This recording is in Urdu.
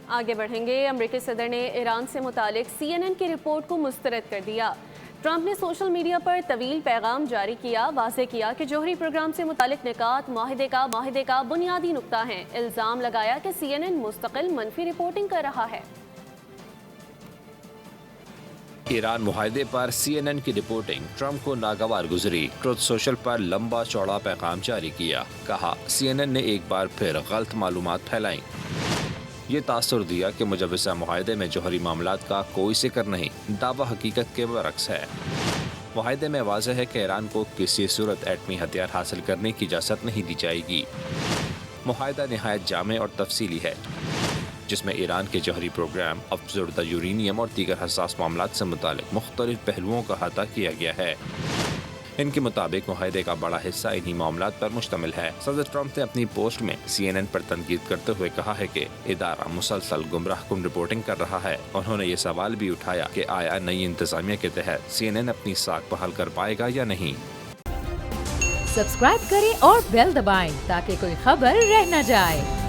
آگے بڑھیں گے۔ امریکی صدر نے ایران سے متعلق CNN کی رپورٹ کو مسترد کر دیا۔ ٹرمپ نے سوشل میڈیا پر طویل پیغام جاری کیا، واضح کیا کہ جوہری پروگرام سے متعلق نکات معاہدے کا بنیادی نقطہ ہیں۔ الزام لگایا کہ CNN مستقل منفی رپورٹنگ کر رہا ہے۔ ایران معاہدے پر CNN کی رپورٹنگ ٹرمپ کو ناگوار گزری۔ ٹروتھ سوشل پر لمبا چوڑا پیغام جاری کیا، کہا CNN نے ایک بار پھر غلط معلومات پھیلائیں۔ یہ تاثر دیا کہ مجوزہ معاہدے میں جوہری معاملات کا کوئی ذکر نہیں، دعویٰ حقیقت کے برعکس ہے۔ معاہدے میں واضح ہے کہ ایران کو کسی صورت ایٹمی ہتھیار حاصل کرنے کی اجازت نہیں دی جائے گی۔ معاہدہ نہایت جامع اور تفصیلی ہے، جس میں ایران کے جوہری پروگرام، افزودہ یورینیم اور دیگر حساس معاملات سے متعلق مختلف پہلوؤں کا احاطہ کیا گیا ہے۔ ان کے مطابق معاہدے کا بڑا حصہ انہی معاملات پر مشتمل ہے۔ صدر ٹرمپ نے اپنی پوسٹ میں CNN پر تنقید کرتے ہوئے کہا ہے کہ ادارہ مسلسل گمراہ کن رپورٹنگ کر رہا ہے۔ انہوں نے یہ سوال بھی اٹھایا کہ آیا نئی انتظامیہ کے تحت CNN اپنی ساکھ بحال کر پائے گا یا نہیں۔ سبسکرائب کریں اور بیل دبائیں تاکہ کوئی خبر رہ نہ جائے۔